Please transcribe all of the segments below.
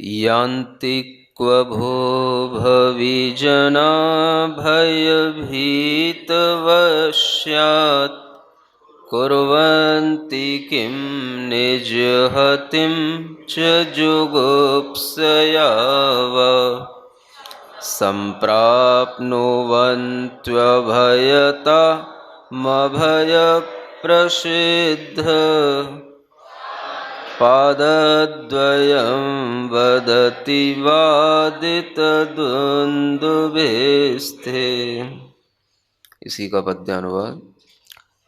यान्ति क्व भो भविजना भयभीतवश्यात् कुर्वन्ति किं निजहतिं च जुगुप्सया वा सम्प्राप्नुवन्त्वभयतामभयप्रसिद्ध पादद्वयं वदति वादितद्वन्द्वभिस्ते। इसी का पद्यानुवाद।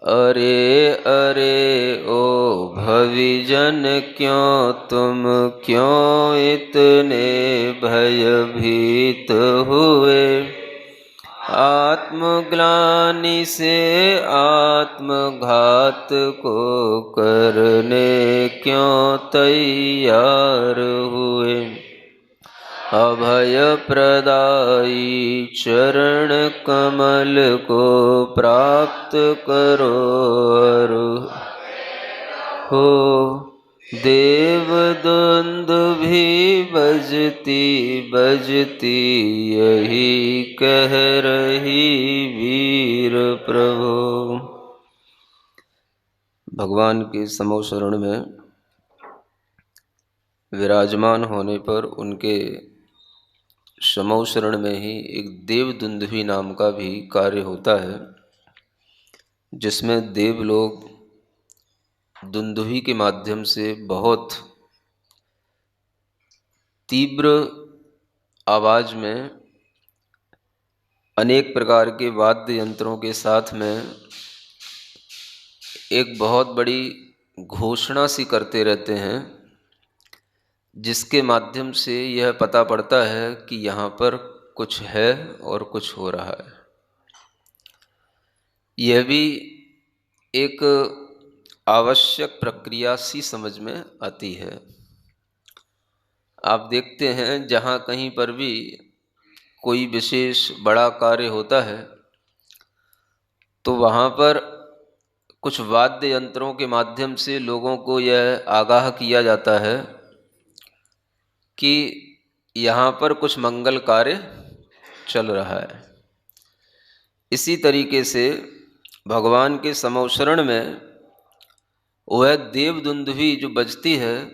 अरे अरे ओ भविजन क्यों तुम क्यों इतने भयभीत हुए, आत्मग्लानि से आत्मघात को करने क्यों तैयार हुए। अभय प्रदायी चरण कमल को प्राप्त करो अरु हो। देव दुंदुभि बजती बजती यही कह रही वीर प्रभु। भगवान के समो शरण में विराजमान होने पर उनके समो शरण में ही एक देव दुंदुभि नाम का भी कार्य होता है, जिसमें देव लोग दुंदुभि के माध्यम से बहुत तीव्र आवाज में अनेक प्रकार के वाद्य यंत्रों के साथ में एक बहुत बड़ी घोषणा सी करते रहते हैं, जिसके माध्यम से यह पता पड़ता है कि यहाँ पर कुछ है और कुछ हो रहा है। यह भी एक आवश्यक प्रक्रिया सी समझ में आती है। आप देखते हैं जहाँ कहीं पर भी कोई विशेष बड़ा कार्य होता है तो वहाँ पर कुछ वाद्य यंत्रों के माध्यम से लोगों को यह आगाह किया जाता है कि यहाँ पर कुछ मंगल कार्य चल रहा है। इसी तरीके से भगवान के समोशरण में वह देव दुंदुभि जो बजती है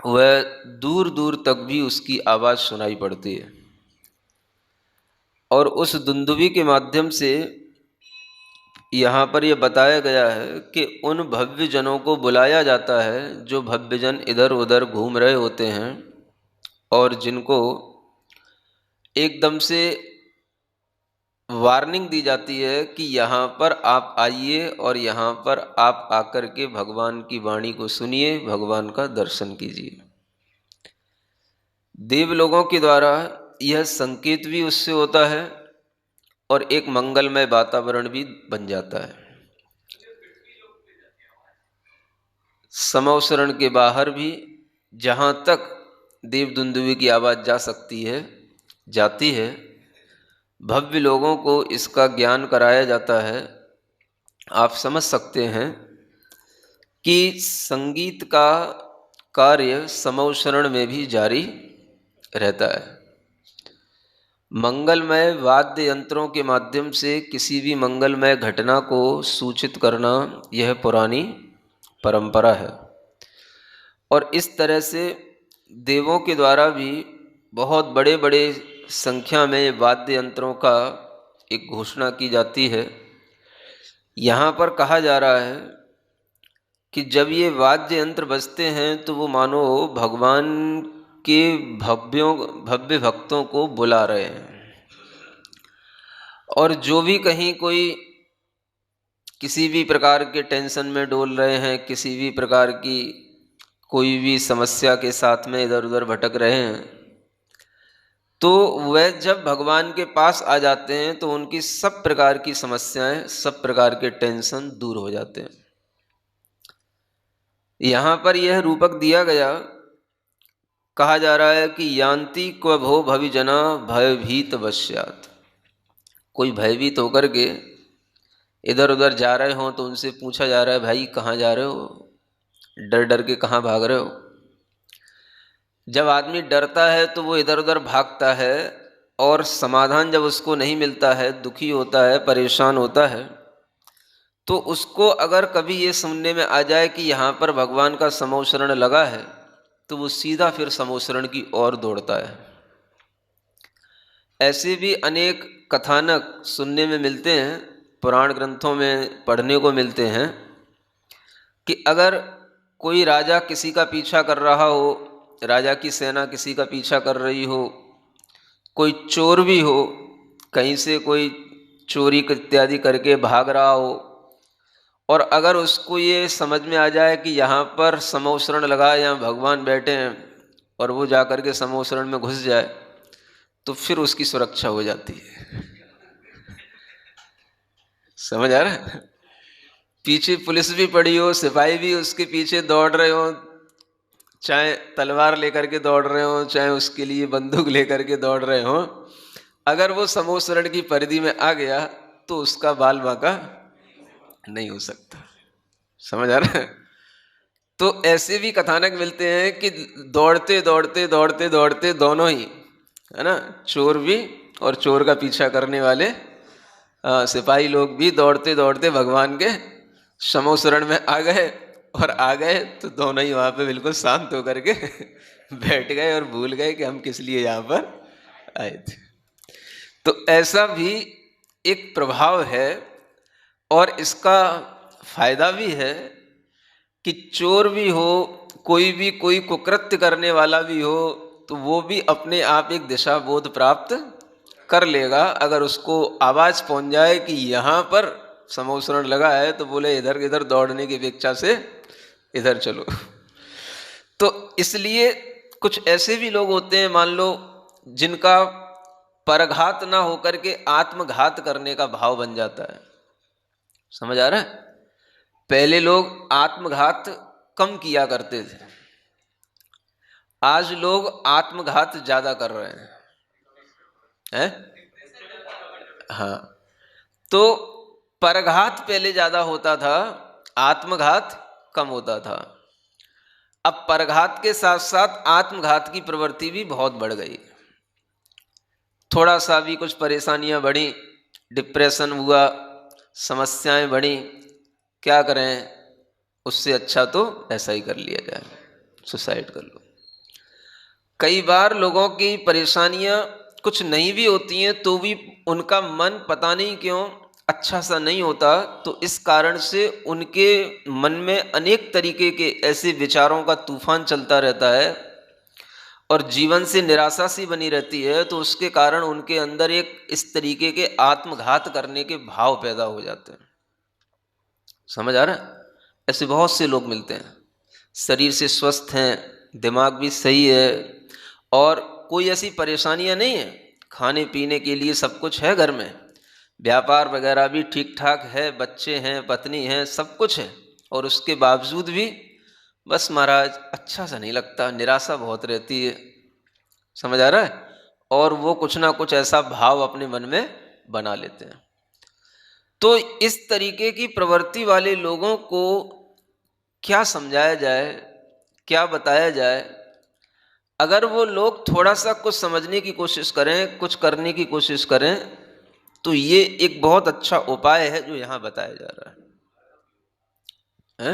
वह दूर दूर तक भी उसकी आवाज़ सुनाई पड़ती है, और उस दुंदुभि के माध्यम से यहाँ पर यह बताया गया है कि उन भव्य जनों को बुलाया जाता है जो भव्य जन इधर उधर घूम रहे होते हैं और जिनको एकदम से वार्निंग दी जाती है कि यहाँ पर आप आइए और यहाँ पर आप आकर के भगवान की वाणी को सुनिए, भगवान का दर्शन कीजिए। देव लोगों के द्वारा यह संकेत भी उससे होता है और एक मंगलमय वातावरण भी बन जाता है। समोशरण के बाहर भी जहाँ तक देव दुंदुभि की आवाज़ जा सकती है जाती है, भव्य लोगों को इसका ज्ञान कराया जाता है। आप समझ सकते हैं कि संगीत का कार्य समोशरण में भी जारी रहता है। मंगलमय वाद्य यंत्रों के माध्यम से किसी भी मंगलमय घटना को सूचित करना यह पुरानी परंपरा है, और इस तरह से देवों के द्वारा भी बहुत बड़े बड़े संख्या में वाद्य यंत्रों का एक घोषणा की जाती है। यहाँ पर कहा जा रहा है कि जब ये वाद्य यंत्र बजते हैं तो वो मानो भगवान के भव्य भक्तों को बुला रहे हैं, और जो भी कहीं कोई किसी भी प्रकार के टेंशन में डोल रहे हैं, किसी भी प्रकार की कोई भी समस्या के साथ में इधर उधर भटक रहे हैं, तो वह जब भगवान के पास आ जाते हैं तो उनकी सब प्रकार की समस्याएं, सब प्रकार के टेंशन दूर हो जाते हैं। यहाँ पर यह रूपक दिया गया, कहा जा रहा है कि यान्ति क्व भो भविजना भयभीत वश्यात्। कोई भयभीत होकर के इधर उधर जा रहे हों तो उनसे पूछा जा रहा है, भाई कहाँ जा रहे हो, डर डर के कहाँ भाग रहे हो। जब आदमी डरता है तो वो इधर उधर भागता है, और समाधान जब उसको नहीं मिलता है, दुखी होता है, परेशान होता है, तो उसको अगर कभी ये सुनने में आ जाए कि यहाँ पर भगवान का समोशरण लगा है, तो वो सीधा फिर समोशरण की ओर दौड़ता है। ऐसे भी अनेक कथानक सुनने में मिलते हैं, पुराण ग्रंथों में पढ़ने को मिलते हैं कि अगर कोई राजा किसी का पीछा कर रहा हो, राजा की सेना किसी का पीछा कर रही हो, कोई चोर भी हो, कहीं से कोई चोरी इत्यादि करके भाग रहा हो, और अगर उसको ये समझ में आ जाए कि यहाँ पर समोशरण लगा है, यहाँ भगवान बैठे हैं, और वो जा कर के समोशरण में घुस जाए, तो फिर उसकी सुरक्षा हो जाती है। समझ आ रहा है? पीछे पुलिस भी पड़ी हो, सिपाही भी उसके पीछे दौड़ रहे हो, चाहे तलवार लेकर के दौड़ रहे हो, चाहे उसके लिए बंदूक लेकर के दौड़ रहे हो, अगर वो समोशरण की परिधि में आ गया तो उसका बाल बांका नहीं हो सकता। समझ आ रहा है? तो ऐसे भी कथानक मिलते हैं कि दौड़ते दौड़ते दौड़ते दौड़ते दोनों ही, है ना, चोर भी और चोर का पीछा करने वाले सिपाही लोग भी दौड़ते दौड़ते भगवान के समोशरण में आ गए, और आ गए तो दोनों ही वहाँ पे बिल्कुल शांत होकर के बैठ गए और भूल गए कि हम किस लिए यहाँ पर आए थे। तो ऐसा भी एक प्रभाव है, और इसका फायदा भी है कि चोर भी हो, कोई कुकृत्य करने वाला भी हो, तो वो भी अपने आप एक दिशा बोध प्राप्त कर लेगा। अगर उसको आवाज़ पहुंच जाए कि यहाँ पर समोशरण लगा है, तो बोले इधर इधर दौड़ने की अपेक्षा से इधर चलो। तो इसलिए कुछ ऐसे भी लोग होते हैं, मान लो, जिनका परघात ना होकर के आत्मघात करने का भाव बन जाता है। समझ आ रहा है? पहले लोग आत्मघात कम किया करते थे, आज लोग आत्मघात ज्यादा कर रहे हैं। हाँ, तो परघात पहले ज्यादा होता था, आत्मघात कम होता था। अब परघात के साथ साथ आत्मघात की प्रवृत्ति भी बहुत बढ़ गई। थोड़ा सा भी कुछ परेशानियां बढ़ी, डिप्रेशन हुआ, समस्याएं बढ़ी, क्या करें, उससे अच्छा तो ऐसा ही कर लिया जाए, सुसाइड कर लो। कई बार लोगों की परेशानियां कुछ नहीं भी होती हैं तो भी उनका मन पता नहीं क्यों अच्छा सा नहीं होता, तो इस कारण से उनके मन में अनेक तरीके के ऐसे विचारों का तूफान चलता रहता है, और जीवन से निराशा सी बनी रहती है। तो उसके कारण उनके अंदर एक इस तरीके के आत्मघात करने के भाव पैदा हो जाते हैं। समझ आ रहा है? ऐसे बहुत से लोग मिलते हैं, शरीर से स्वस्थ हैं, दिमाग भी सही है, और कोई ऐसी परेशानियां नहीं है, खाने पीने के लिए सब कुछ है घर में, व्यापार वगैरह भी ठीक ठाक है, बच्चे हैं, पत्नी है, सब कुछ है, और उसके बावजूद भी बस महाराज अच्छा सा नहीं लगता, निराशा बहुत रहती है। समझ आ रहा है? और वो कुछ ना कुछ ऐसा भाव अपने मन में बना लेते हैं। तो इस तरीके की प्रवृत्ति वाले लोगों को क्या समझाया जाए, क्या बताया जाए? अगर वो लोग थोड़ा सा कुछ समझने की कोशिश करें, कुछ करने की कोशिश करें, तो ये एक बहुत अच्छा उपाय है जो यहाँ बताया जा रहा है।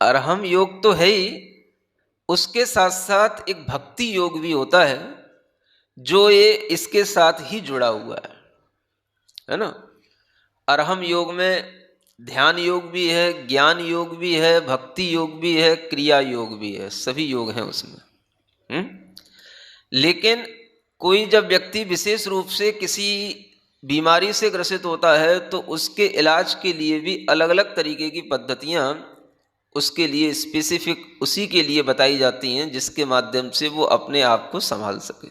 अरहम योग तो है ही, उसके साथ साथ एक भक्ति योग भी होता है जो ये इसके साथ ही जुड़ा हुआ है ना। अरहम योग में ध्यान योग भी है, ज्ञान योग भी है, भक्ति योग भी है, क्रिया योग भी है, सभी योग हैं उसमें। लेकिन कोई जब व्यक्ति विशेष रूप से किसी बीमारी से ग्रसित होता है तो उसके इलाज के लिए भी अलग अलग तरीके की पद्धतियाँ उसके लिए स्पेसिफिक उसी के लिए बताई जाती हैं, जिसके माध्यम से वो अपने आप को संभाल सके।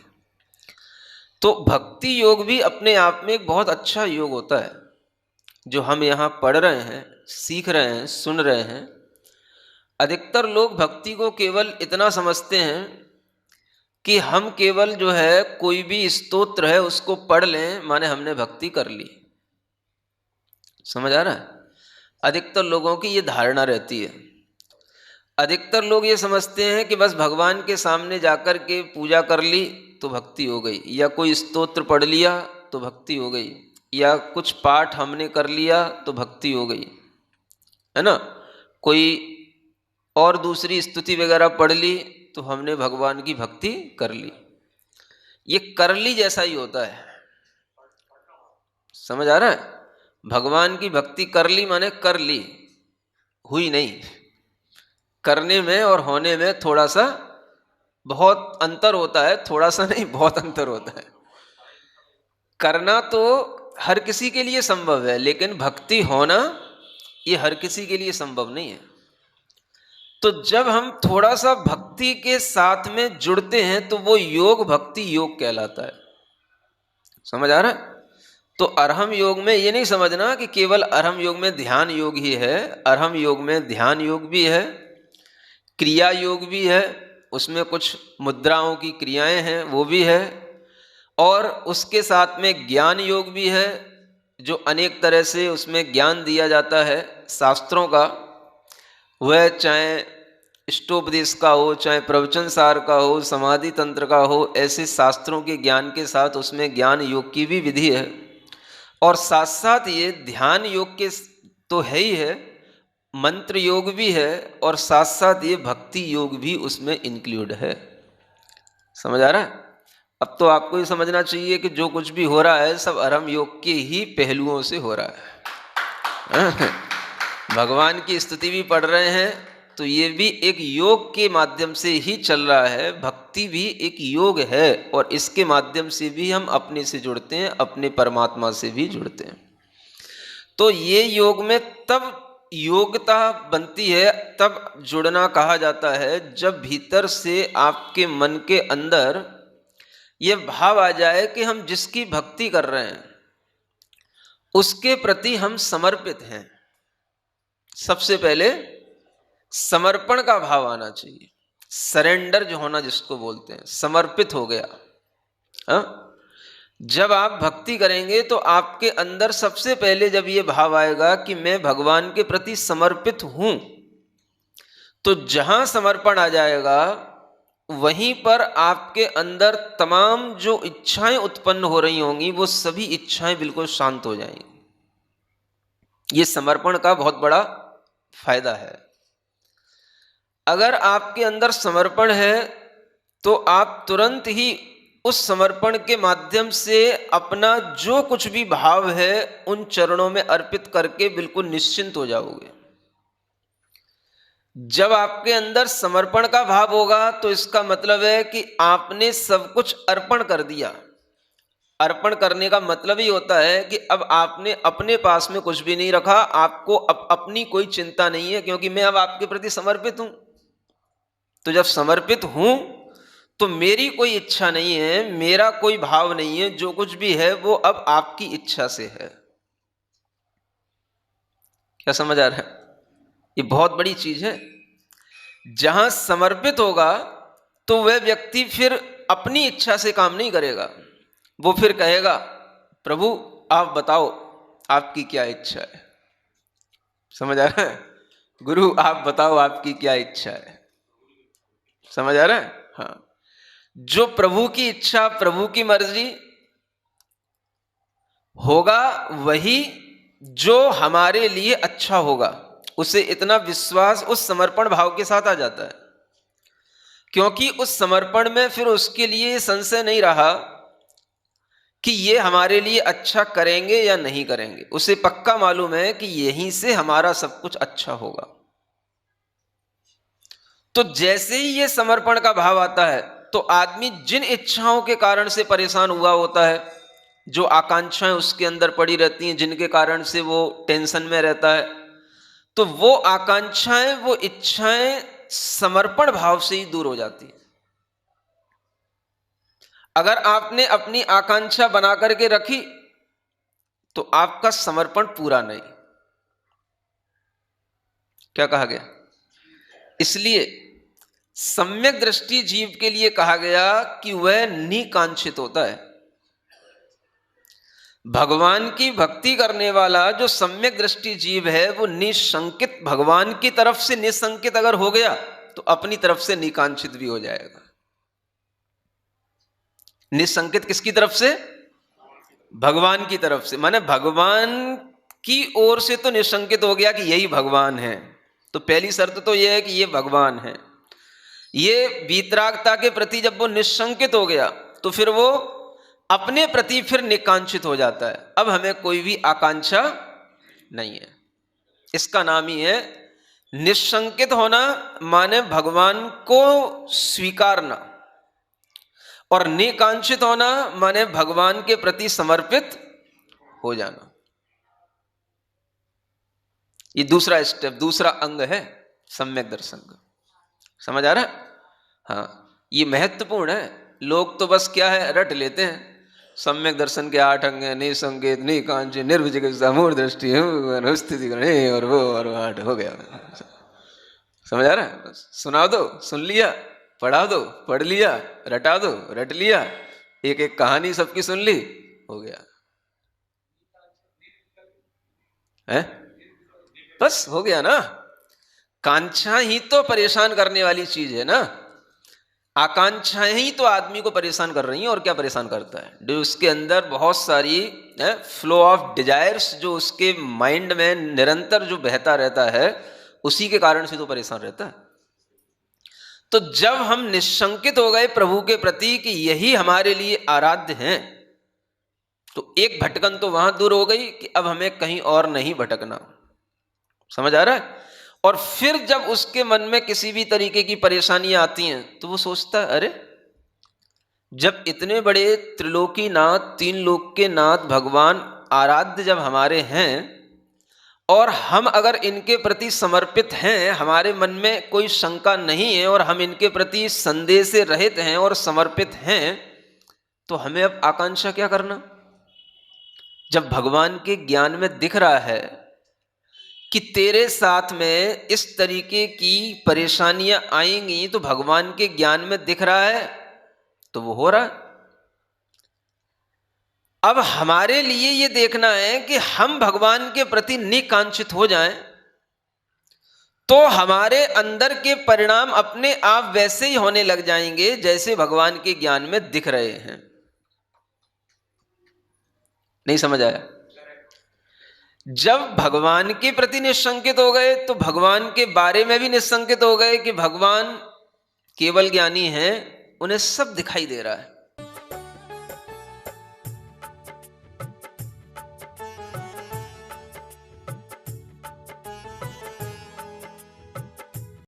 तो भक्ति योग भी अपने आप में एक बहुत अच्छा योग होता है, जो हम यहाँ पढ़ रहे हैं, सीख रहे हैं, सुन रहे हैं। अधिकतर लोग भक्ति को केवल इतना समझते हैं कि हम केवल जो है कोई भी स्तोत्र है उसको पढ़ लें माने हमने भक्ति कर ली। समझ आ रहा है? अधिकतर लोगों की ये धारणा रहती है। अधिकतर लोग ये समझते हैं कि बस भगवान के सामने जाकर के पूजा कर ली तो भक्ति हो गई, या कोई स्तोत्र पढ़ लिया तो भक्ति हो गई, या कुछ पाठ हमने कर लिया तो भक्ति हो गई, है ना। कोई और दूसरी स्तुति वगैरह पढ़ ली तो हमने भगवान की भक्ति कर ली। ये कर ली जैसा ही होता है, समझ आ रहा है। भगवान की भक्ति कर ली माने कर ली, हुई नहीं। करने में और होने में थोड़ा सा बहुत अंतर होता है, थोड़ा सा नहीं बहुत अंतर होता है। करना तो हर किसी के लिए संभव है, लेकिन भक्ति होना ये हर किसी के लिए संभव नहीं है। तो जब हम थोड़ा सा भक्ति के साथ में जुड़ते हैं तो वो योग भक्ति योग कहलाता है। समझ आ रहा है। तो अरहम योग में ये नहीं समझना कि केवल अरहम योग में ध्यान योग ही है। अरहम योग में ध्यान योग भी है, क्रिया योग भी है, उसमें कुछ मुद्राओं की क्रियाएं हैं वो भी है, और उसके साथ में ज्ञान योग भी है, जो अनेक तरह से उसमें ज्ञान दिया जाता है शास्त्रों का। वह चाहे इष्टोपदेश का हो, चाहे प्रवचन सार का हो, समाधि तंत्र का हो, ऐसे शास्त्रों के ज्ञान के साथ उसमें ज्ञान योग की भी विधि है। और साथ साथ ये ध्यान योग के तो है ही है, मंत्र योग भी है, और साथ साथ ये भक्ति योग भी उसमें इंक्लूड है। समझ आ रहा है। अब तो आपको ये समझना चाहिए कि जो कुछ भी हो रहा है सब अरहम योग के ही पहलुओं से हो रहा है। भगवान की स्तुति भी पढ़ रहे हैं तो ये भी एक योग के माध्यम से ही चल रहा है। भक्ति भी एक योग है, और इसके माध्यम से भी हम अपने से जुड़ते हैं, अपने परमात्मा से भी जुड़ते हैं। तो ये योग में तब योग्यता बनती है, तब जुड़ना कहा जाता है, जब भीतर से आपके मन के अंदर ये भाव आ जाए कि हम जिसकी भक्ति कर रहे हैं उसके प्रति हम समर्पित हैं। सबसे पहले समर्पण का भाव आना चाहिए, सरेंडर जो होना जिसको बोलते हैं, समर्पित हो गया। हा? जब आप भक्ति करेंगे तो आपके अंदर सबसे पहले जब ये भाव आएगा कि मैं भगवान के प्रति समर्पित हूं, तो जहां समर्पण आ जाएगा वहीं पर आपके अंदर तमाम जो इच्छाएं उत्पन्न हो रही होंगी वो सभी इच्छाएं बिल्कुल शांत हो जाएंगी। ये समर्पण का बहुत बड़ा फायदा है। अगर आपके अंदर समर्पण है तो आप तुरंत ही उस समर्पण के माध्यम से अपना जो कुछ भी भाव है उन चरणों में अर्पित करके बिल्कुल निश्चिंत हो जाओगे। जब आपके अंदर समर्पण का भाव होगा तो इसका मतलब है कि आपने सब कुछ अर्पण कर दिया। अर्पण करने का मतलब ही होता है कि अब आपने अपने पास में कुछ भी नहीं रखा, आपको अब अपनी कोई चिंता नहीं है, क्योंकि मैं अब आपके प्रति समर्पित हूं। तो जब समर्पित हूं तो मेरी कोई इच्छा नहीं है, मेरा कोई भाव नहीं है, जो कुछ भी है वो अब आपकी इच्छा से है। क्या समझ आ रहा है। ये बहुत बड़ी चीज है। जहां समर्पित होगा तो वह व्यक्ति फिर अपनी इच्छा से काम नहीं करेगा, वो फिर कहेगा प्रभु आप बताओ आपकी क्या इच्छा है। समझ आ रहा है। गुरु आप बताओ आपकी क्या इच्छा है। समझ आ रहा है। हाँ, जो प्रभु की इच्छा, प्रभु की मर्जी होगा वही जो हमारे लिए अच्छा होगा, उसे इतना विश्वास उस समर्पण भाव के साथ आ जाता है, क्योंकि उस समर्पण में फिर उसके लिए संशय नहीं रहा कि ये हमारे लिए अच्छा करेंगे या नहीं करेंगे। उसे पक्का मालूम है कि यहीं से हमारा सब कुछ अच्छा होगा। तो जैसे ही ये समर्पण का भाव आता है तो आदमी जिन इच्छाओं के कारण से परेशान हुआ होता है, जो आकांक्षाएं उसके अंदर पड़ी रहती हैं, जिनके कारण से वो टेंशन में रहता है, तो वो आकांक्षाएं, वो इच्छाएं समर्पण भाव से ही दूर हो जाती है। अगर आपने अपनी आकांक्षा बना करके रखी तो आपका समर्पण पूरा नहीं। क्या कहा गया। इसलिए सम्यक दृष्टि जीव के लिए कहा गया कि वह निकांक्षित होता है। भगवान की भक्ति करने वाला जो सम्यक दृष्टि जीव है वो निशंकित भगवान की तरफ से निशंकित अगर हो गया तो अपनी तरफ से निकांक्षित भी हो जाएगा। निशंकित किसकी तरफ से? भगवान की तरफ से, माने भगवान की ओर से तो निशंकित हो गया कि यही भगवान है। तो पहली शर्त तो यह है कि ये भगवान है। ये वीतरागता के प्रति जब वो निशंकित हो गया तो फिर वो अपने प्रति फिर निकांक्षित हो जाता है। अब हमें कोई भी आकांक्षा नहीं है। इसका नाम ही है निशंकित होना, माने भगवान को स्वीकारना, और निकांक्षित होना माने भगवान के प्रति समर्पित हो जाना। ये दूसरा स्टेप, दूसरा अंग है सम्यक दर्शन का। समझ आ रहा है? हाँ, ये महत्वपूर्ण है। लोग तो बस क्या है, रट लेते हैं। सम्यक दर्शन के 8 अंग हैं, निसंकेत, निकांक्षित, निर्विचिकित्सा, मूढ़ दृष्टि, स्थिति और वो 8 हो गया। समझ आ रहा है? बस सुना दो, सुन लिया, पढ़ा दो, पढ़ लिया, रटा दो, रट लिया, एक एक कहानी सबकी सुन ली, हो गया है, बस हो गया ना। कांक्षा ही तो परेशान करने वाली चीज है ना। आकांक्षाएं ही तो आदमी को परेशान कर रही हैं। और क्या परेशान करता है? जो उसके अंदर बहुत सारी फ्लो ऑफ डिजायर्स जो उसके माइंड में निरंतर जो बहता रहता है, उसी के कारण से तो परेशान रहता है। तो जब हम निशंकित हो गए प्रभु के प्रति कि यही हमारे लिए आराध्य हैं, तो एक भटकन तो वहां दूर हो गई कि अब हमें कहीं और नहीं भटकना। समझ आ रहा है? और फिर जब उसके मन में किसी भी तरीके की परेशानियां आती हैं तो वो सोचता है, अरे जब इतने बड़े त्रिलोकी नाथ, 3 लोक के नाथ भगवान आराध्य जब हमारे हैं, और हम अगर इनके प्रति समर्पित हैं, हमारे मन में कोई शंका नहीं है, और हम इनके प्रति संदेह से रहित हैं और समर्पित हैं, तो हमें अब आकांक्षा क्या करना? जब भगवान के ज्ञान में दिख रहा है कि तेरे साथ में इस तरीके की परेशानियां आएंगी, तो भगवान के ज्ञान में दिख रहा है तो वो हो रहा है। अब हमारे लिए ये देखना है कि हम भगवान के प्रति निकांक्षित हो जाएं, तो हमारे अंदर के परिणाम अपने आप वैसे ही होने लग जाएंगे जैसे भगवान के ज्ञान में दिख रहे हैं। नहीं समझ आया? जब भगवान के प्रति निशंकित हो गए तो भगवान के बारे में भी निशंकित हो गए कि भगवान केवल ज्ञानी हैं, उन्हें सब दिखाई दे रहा है।